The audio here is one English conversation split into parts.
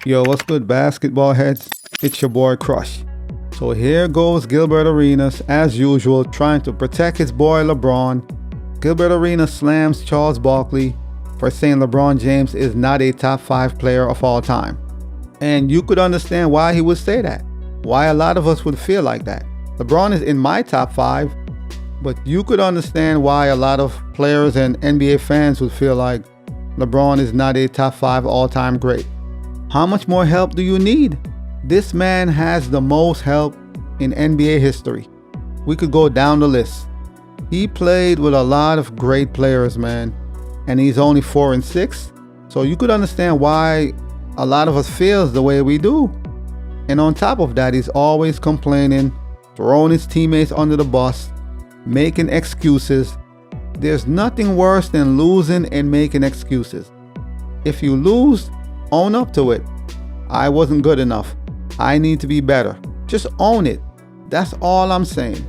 Yo, what's good, basketball heads? It's your boy Crush. So here goes Gilbert Arenas, as usual, trying to protect his boy LeBron. Gilbert Arenas slams Charles Barkley for saying LeBron James is not a top 5 player of all time. And you could understand why he would say that, why a lot of us would feel like that. LeBron is in my top 5, but you could understand why a lot of players and NBA fans would feel like LeBron is not a top 5 all-time great. How much more help do you need? This man has the most help in NBA history. We could go down the list. He played with a lot of great players, man, and he's only 4-6. So you could understand why a lot of us feels the way we do. And on top of that, he's always complaining, throwing his teammates under the bus, making excuses. There's nothing worse than losing and making excuses. If you lose, own up to it. I wasn't good enough. I need to be better. Just own it. That's all I'm saying.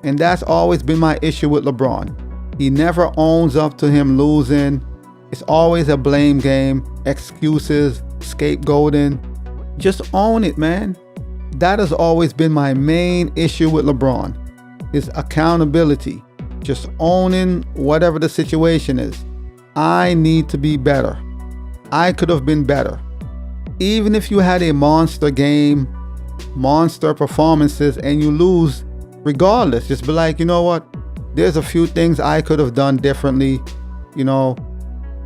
And that's always been my issue with LeBron. He never owns up to him losing. It's always a blame game, excuses, scapegoating. Just own it, man. That has always been my main issue with LeBron. His accountability. Just owning whatever the situation is. I need to be better. I could have been better. Even if you had a monster game, monster performances, and you lose, regardless, just be like, you know what? There's a few things I could have done differently.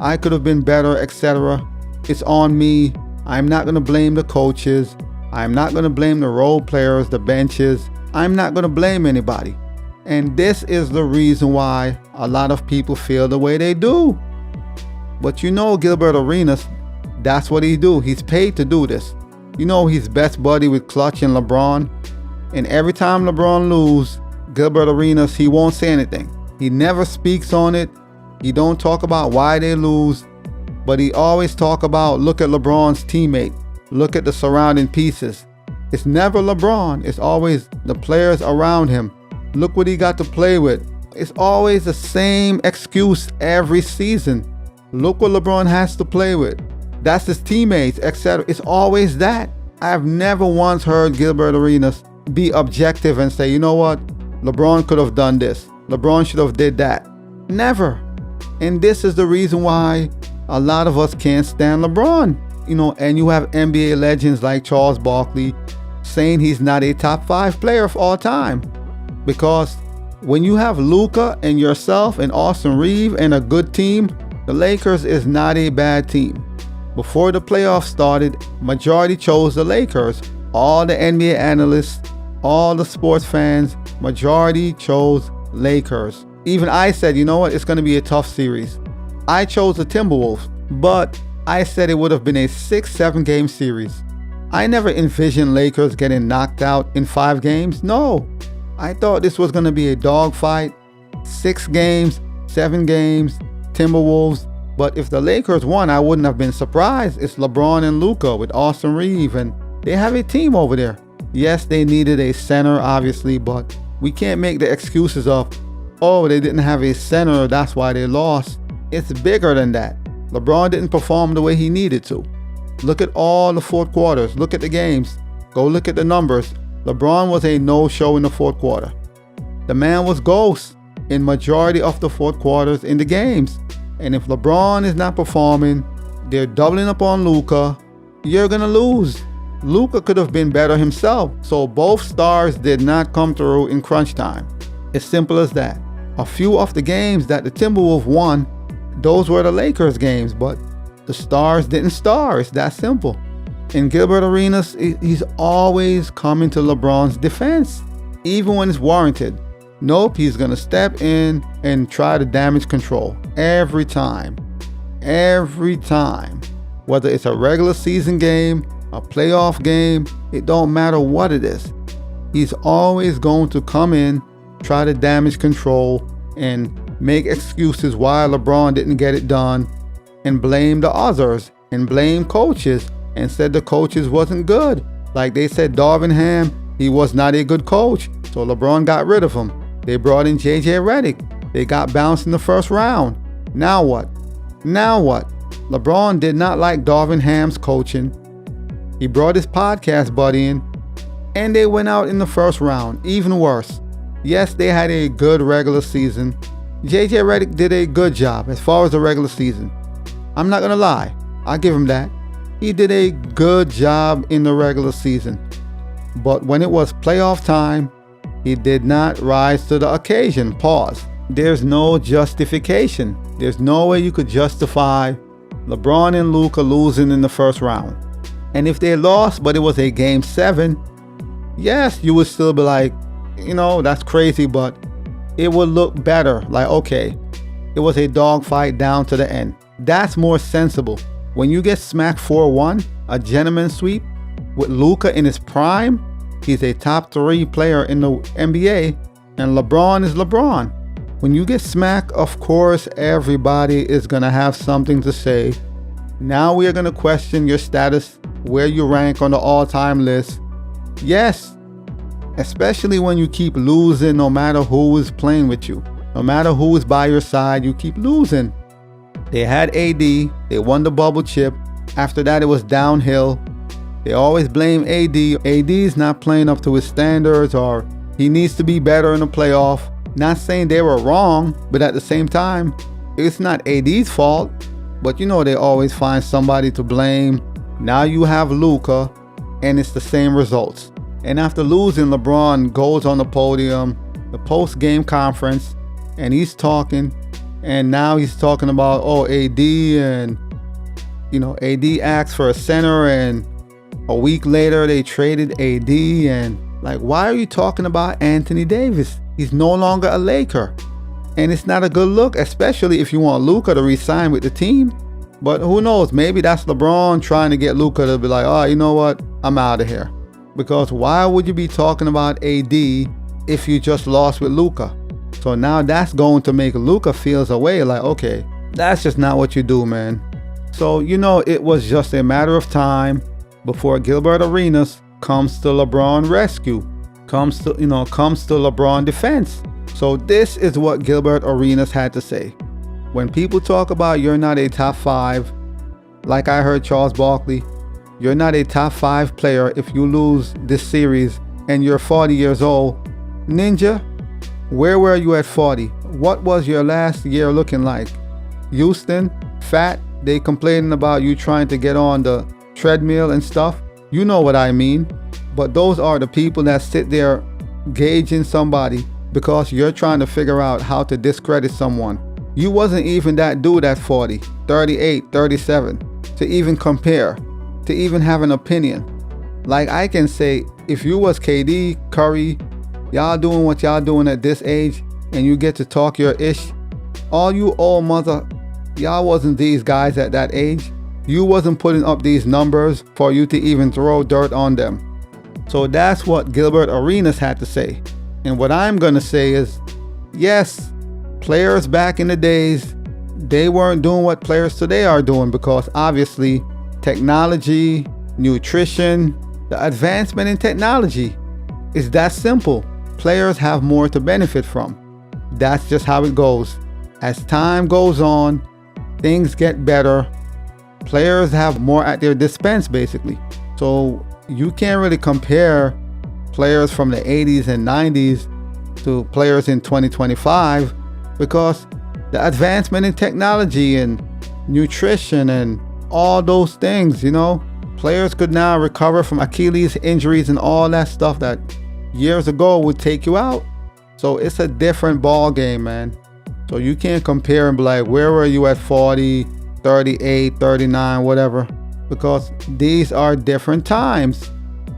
I could have been better, etc. It's on me. I'm not going to blame the coaches. I'm not going to blame the role players, the benches. I'm not going to blame anybody. And this is the reason why a lot of people feel the way they do. But Gilbert Arenas, that's what he do. He's paid to do this. He's best buddy with Clutch and LeBron. And every time LeBron lose, Gilbert Arenas, he won't say anything. He never speaks on it. He don't talk about why they lose. But he always talk about, look at LeBron's teammate. Look at the surrounding pieces. It's never LeBron. It's always the players around him. Look what he got to play with. It's always the same excuse every season. Look what LeBron has to play with. That's his teammates, etc. It's always that. I've never once heard Gilbert Arenas be objective and say, you know what? LeBron could have done this. LeBron should have did that. Never. And this is the reason why a lot of us can't stand LeBron. And you have NBA legends like Charles Barkley saying he's not a top 5 player of all time. Because when you have Luka and yourself and Austin Reeves and a good team, the Lakers is not a bad team. Before the playoffs started, majority chose the Lakers. All the NBA analysts, all the sports fans, majority chose Lakers. Even I said, you know what, it's going to be a tough series. I chose the Timberwolves, but I said it would have been a 6-7 game series. I never envisioned Lakers getting knocked out in 5 games. No, I thought this was going to be a dogfight, 6 games, 7 games, Timberwolves. But if the Lakers won, I wouldn't have been surprised. It's LeBron and Luka with Austin Reeves, and they have a team over there. Yes, they needed a center, obviously, but we can't make the excuses of, oh, they didn't have a center, that's why they lost. It's bigger than that. LeBron didn't perform the way he needed to. Look at all the fourth quarters. Look at the games. Go look at the numbers. LeBron was a no-show in the fourth quarter. The man was ghost in majority of the fourth quarters in the games. And if LeBron is not performing, they're doubling up on Luka, you're going to lose. Luka could have been better himself. So both stars did not come through in crunch time. As simple as that. A few of the games that the Timberwolves won, those were the Lakers games, but the stars didn't star. It's that simple. And Gilbert Arenas, he's always coming to LeBron's defense, even when it's warranted. Nope, he's going to step in and try to damage control. Every time. Every time. Whether it's a regular season game, a playoff game, it don't matter what it is. He's always going to come in, try to damage control, and make excuses why LeBron didn't get it done, and blame the others, and blame coaches, and said the coaches wasn't good. Like they said Darvin Ham, he was not a good coach, so LeBron got rid of him. They brought in JJ Redick. They got bounced in the first round. Now what? LeBron did not like Darvin Ham's coaching. He brought his podcast buddy in, and they went out in the first round. Even worse. Yes, they had a good regular season. JJ Redick did a good job as far as the regular season. I'm not going to lie. I'll give him that. He did a good job in the regular season. But when it was playoff time, he did not rise to the occasion. Pause. There's no justification. There's no way you could justify LeBron and Luka losing in the first round. And if they lost, but it was a game 7, yes, you would still be like, that's crazy, but it would look better. Like, okay, it was a dogfight down to the end. That's more sensible. When you get smacked 4-1, a gentleman sweep, with Luka in his prime, he's a top 3 player in the NBA, and LeBron is LeBron. When you get smacked, of course, everybody is going to have something to say. Now we are going to question your status, where you rank on the all-time list. Yes, especially when you keep losing no matter who is playing with you. No matter who is by your side, you keep losing. They had AD. They won the bubble chip. After that, it was downhill. They always blame AD. AD is not playing up to his standards, or he needs to be better in the playoff. Not saying they were wrong, but at the same time, it's not AD's fault. But they always find somebody to blame. Now you have Luka, and it's the same results. And after losing, LeBron goes on the podium, the post-game conference, and he's talking. And now he's talking about, AD, and, AD asked for a center, and a week later they traded AD. And like, why are you talking about Anthony Davis? He's no longer a Laker. And it's not a good look, especially if you want Luka to re-sign with the team. But who knows? Maybe that's LeBron trying to get Luka to be like, oh, you know what? I'm out of here. Because why would you be talking about AD if you just lost with Luka? So now that's going to make Luka feels away like, okay, that's just not what you do, man. So, it was just a matter of time before Gilbert Arenas comes to LeBron rescue, comes to LeBron defense. So this is what Gilbert Arenas had to say. When people talk about you're not a top 5, like I heard Charles Barkley, you're not a top 5 player if you lose this series and you're 40 years old. Ninja, where were you at 40? What was your last year looking like? Houston, fat, they complaining about you trying to get on the treadmill and stuff. You know what I mean. But those are the people that sit there gauging somebody because you're trying to figure out how to discredit someone. You wasn't even that dude at 40, 38, 37 to even compare, to even have an opinion. Like I can say, if you was KD, Curry, y'all doing what y'all doing at this age and you get to talk your ish, all you old mother, y'all wasn't these guys at that age. You wasn't putting up these numbers for you to even throw dirt on them. So that's what Gilbert Arenas had to say. And what I'm going to say is, yes, players back in the days, they weren't doing what players today are doing because obviously technology, nutrition, the advancement in technology is that simple. Players have more to benefit from. That's just how it goes. As time goes on, things get better. Players have more at their dispense, basically. So you can't really compare players from the 80s and 90s to players in 2025 because the advancement in technology and nutrition and all those things, players could now recover from Achilles injuries and all that stuff that years ago would take you out. So it's a different ball game, man. So you can't compare and be like, where were you at 40, 38, 39, whatever, because these are different times.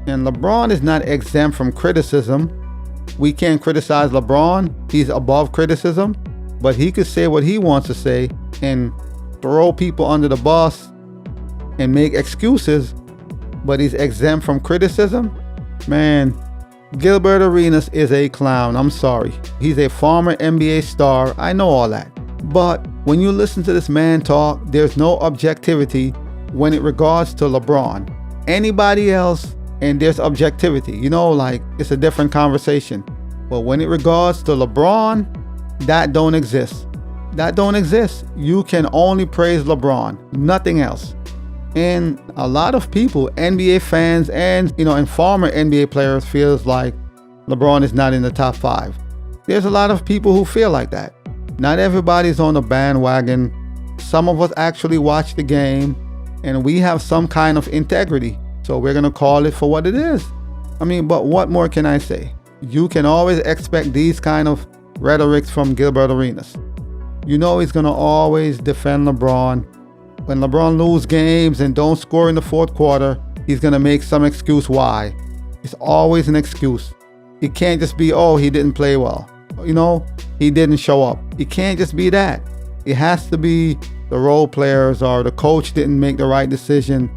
And LeBron is not exempt from criticism. We can't criticize LeBron. He's above criticism, but he could say what he wants to say and throw people under the bus and make excuses, but he's exempt from criticism. Man, Gilbert Arenas is a clown. I'm sorry. He's a former NBA star. I know all that. But when you listen to this man talk, there's no objectivity when it regards to LeBron. Anybody else, and there's objectivity. It's a different conversation. But when it regards to LeBron, that don't exist. That don't exist. You can only praise LeBron, nothing else. And a lot of people, NBA fans and former NBA players, feels like LeBron is not in the top 5. There's a lot of people who feel like that. Not everybody's on the bandwagon. Some of us actually watch the game and we have some kind of integrity. So we're going to call it for what it is. But what more can I say? You can always expect these kind of rhetorics from Gilbert Arenas. He's going to always defend LeBron. When LeBron loses games and don't score in the fourth quarter, he's going to make some excuse why. It's always an excuse. It can't just be, oh, he didn't play well. He didn't show up. It can't just be that. It has to be the role players or the coach didn't make the right decision.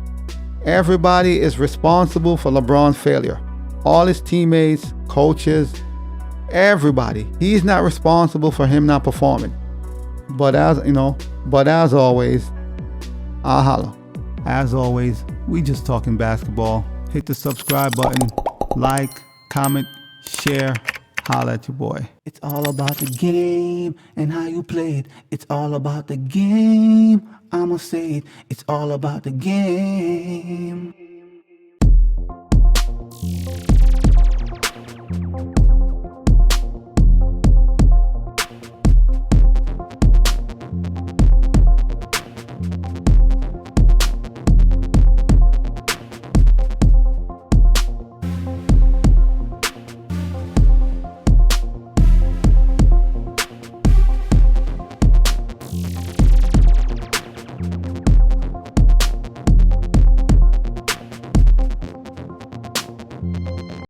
Everybody is responsible for LeBron's failure. All his teammates, coaches, everybody. He's not responsible for him not performing. But as always, I'll holla. As always, we just talking basketball. Hit the subscribe button, like, comment, share. Holla at your boy. It's all about the game and how you play it. It's all about the game. I'ma say it. It's all about the game.